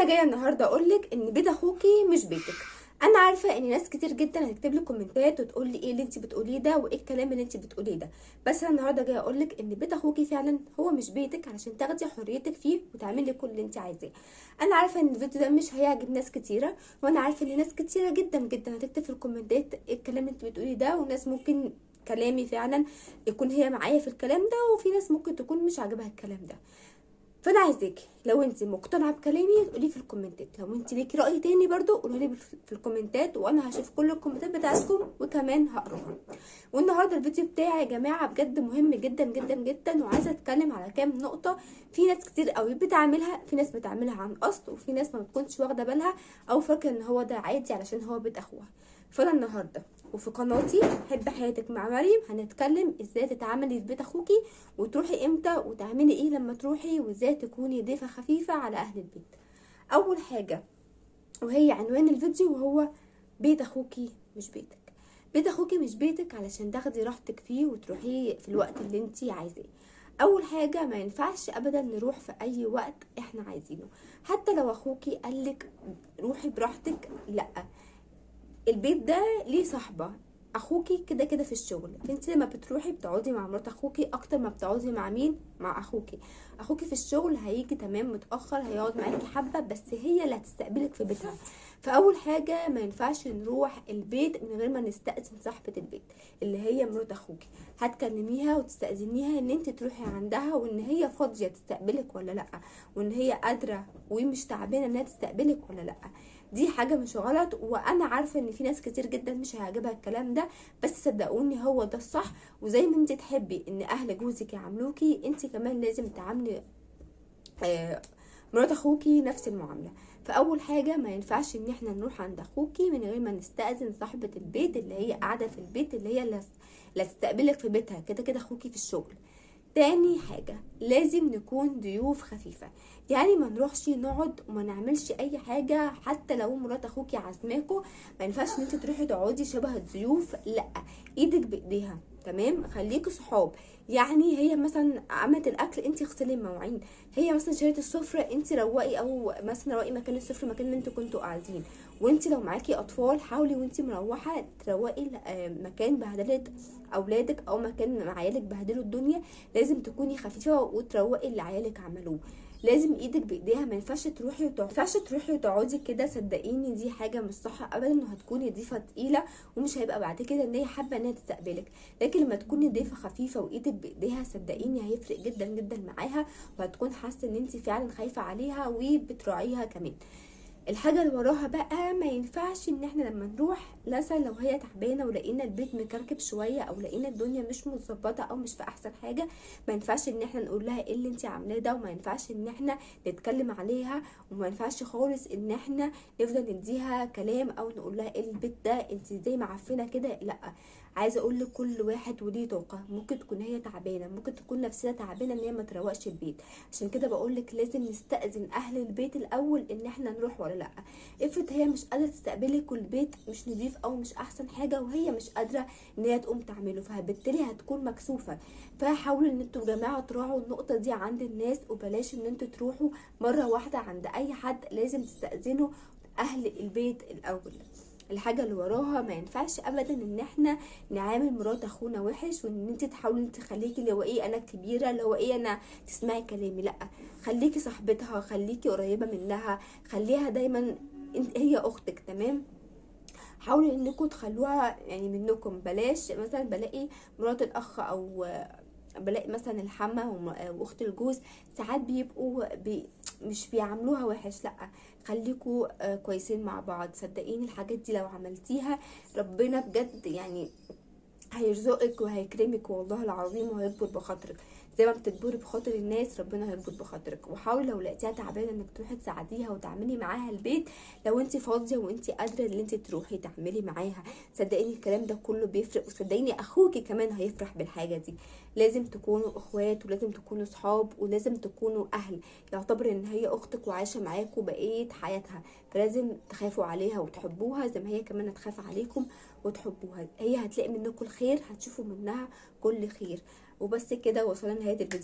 جايه النهارده اقولك ان بيت اخوكي مش بيتك. انا عارفه ان ناس كتير جدا هتكتب لي كومنتات وتقول لي ايه اللي انت بتقوليه ده وايه الكلام اللي انت بتقوليه ده، بس انا النهارده جايه اقولك ان بيت اخوكي فعلا هو مش بيتك علشان تاخدي حريتك فيه وتعملي كل اللي انت عايزاه. انا عارفه ان الفيديو ده مش هيعجب ناس كتيره، وانا عارفه ان ناس كتيره جدا جدا هتكتب في الكومنتات ايه الكلام اللي انت بتقوليه ده، وناس ممكن كلامي فعلا يكون هي معايا في الكلام ده، وفي ناس ممكن تكون مش عاجبها الكلام ده. فانا عايزاكي لو انت مقتنعه بكلامي تقولي في الكومنتات، لو انت ليكي راي تاني برضو قولوا لي في الكومنتات، وانا هشوف كل الكومنتات بتاعتكم وكمان هقراها. والنهارده الفيديو بتاعي يا جماعه بجد مهم جدا جدا جدا، وعايزه اتكلم على كام نقطه. في ناس كتير قوي بتعملها، في ناس بتعملها عن قصد، وفي ناس ما بتكونش واخده بالها او فاكره ان هو ده عادي علشان هو بيت اخوها. فانا النهارده وفي قناتي حب حياتك مع مريم هنتكلم ازاي تتعاملي في بيت اخوكي، وتروحي امتى، وتعملي ايه لما تروحي، وازاي تكوني ضيفه خفيفه على اهل البيت. اول حاجه وهي عنوان الفيديو، وهو بيت اخوكي مش بيتك. بيت اخوكي مش بيتك علشان تاخدي راحتك فيه وتروحي في الوقت اللي انتي عايزاه. اول حاجه ما ينفعش ابدا نروح في اي وقت احنا عايزينه، حتى لو اخوكي قالك روحي براحتك، لا. البيت ده ليه صاحبه. اخوكي كده كده في الشغل، فانت لما بتروحي بتقعدي مع مرات اخوكي اكتر ما بتقعدي مع مين؟ مع اخوكي. اخوكي في الشغل هيجي تمام متاخر، هيقعد معاكي حبه، بس هي اللي هتستقبلك في بيتها. فاول حاجه ما ينفعش نروح البيت من غير ما نستأذن صاحبه البيت اللي هي مرات اخوكي. هتكلميها وتستأذنيها ان انت تروحي عندها، وان هي فاضيه تستقبلك ولا لا، وان هي قادره ومش تعبانه انها تستقبلك ولا لا. دي حاجه مش غلط، وانا عارفه ان في ناس كتير جدا مش هيعجبها الكلام ده، بس صدقوني هو ده الصح. وزي ما انت تحبي ان اهل جوزك يعاملوكي، انت كمان لازم تعاملي مرات اخوكي نفس المعامله. فاول حاجه ما ينفعش ان احنا نروح عند اخوكي من غير ما نستأذن صاحبه البيت اللي هي قاعده في البيت، اللي هي اللي هتستقبلك في بيتها، كده كده اخوكي في الشغل. تاني حاجة لازم نكون ضيوف خفيفة، يعني ما نروحش نقعد وما نعملش اي حاجة. حتى لو مرات اخوكي عازماكوا ما ينفعش ان انت تروحي تقعدي شبه الضيوف، لا. ايدك بايديها، تمام. خليكوا صحاب، يعني هي مثلا عملت الاكل انت اغسلي المواعين، هي مثلا شالت السفره انت روقي، او مثلا روقي مكان السفره مكان اللي انتوا كنتوا قاعدين. وانت لو معاكي اطفال حاولي وانت مروحه تروقي مكان بهدلت اولادك، او مكان عيالك بهدلوا الدنيا. لازم تكوني خفيفه وتروقي اللي عيالك عملوه. لازم ايدك بايديها، ما ينفعش تروحي وتقعدي كده. صدقيني دي حاجه مش صح ابدا، وهتكوني ضيفه تقيله، ومش هيبقى بعد كده ان هي حابه انها تستقبلك. لكن لما تكوني ضيفه خفيفه وايدك بايديها، صدقيني هيفرق جدا جدا معاها، وهتكون حاسه ان انت فعلا خايفه عليها وبتراعيها كمان. الحاجه اللي وراها بقى، ما ينفعش ان احنا لما نروح مثلا لو هي تعبانه ولقينا البيت مكركب شويه، او لقينا الدنيا مش متظبطه او مش في احسن حاجه، ما ينفعش ان احنا نقول لها ايه اللي انت عاملاه ده، وما ينفعش ان احنا نتكلم عليها، وما ينفعش خالص ان احنا نفضل نديها كلام او نقول لها ايه البيت ده انت ازاي معفنه كده، لا. عايزه اقول لك كل واحد وليه طاقه، ممكن تكون هي تعبانه، ممكن تكون نفسها تعبانه ان هي ما تروقش البيت. عشان كده بقول لك لازم نستأذن اهل البيت الاول ان احنا نروح ولا لا. افرض هي مش قادره تستقبلك والبيت مش نضيف او مش احسن حاجه، وهي مش قادره ان هي تقوم تعمله، فبالتالي هتكون مكسوفه. فحاولوا ان انتوا يا جماعه تراعوا النقطه دي عند الناس، وبلاش ان انتوا تروحوا مره واحده عند اي حد، لازم تستأذنوا اهل البيت الاول. الحاجه اللي وراها ما ينفعش ابدا ان احنا نعامل مرات اخونا وحش، وان انت تحاولي تخليكي اللي هو ايه انا كبيره، اللي هو ايه انا تسمعي كلامي، لا. خليكي صاحبتها، خليكي قريبه منها، خليها دايما هي اختك، تمام. حاولوا انكم تخلوها يعني منكم. بلاش مثلا بلاقي مرات الاخ، او بلاقي مثلا الحما واخت الجوز ساعات بيبقوا مش بيعاملوها وحش، لا. خليكوا كويسين مع بعض. صدقيني الحاجات دي لو عملتيها ربنا بجد يعني هيرزقك وهيكرمك والله العظيم، وهيكبر بخاطرك. زي ما بتكبري بخاطر الناس ربنا هيكبر بخاطرك. وحاولي لو لقيتيها تعبانه انك تروحي تساعديها وتعملي معاها البيت، لو انت فاضيه وانت قادره ان انت تروحي تعملي معاها. صدقيني الكلام ده كله بيفرق، وصدقيني اخوكي كمان هيفرح بالحاجه دي. لازم تكونوا اخوات، ولازم تكونوا صحاب، ولازم تكونوا اهل. يعتبر ان هي اختك وعايشه معاكوا بقيه حياتها، فلازم تخافوا عليها وتحبوها زي ما هي كمان هتخاف عليكم وتحبوها. هي هتلاقي منكم الخير، هتشوفوا منها كل خير. وبس كده، وصلنا لنهايه الفيديو.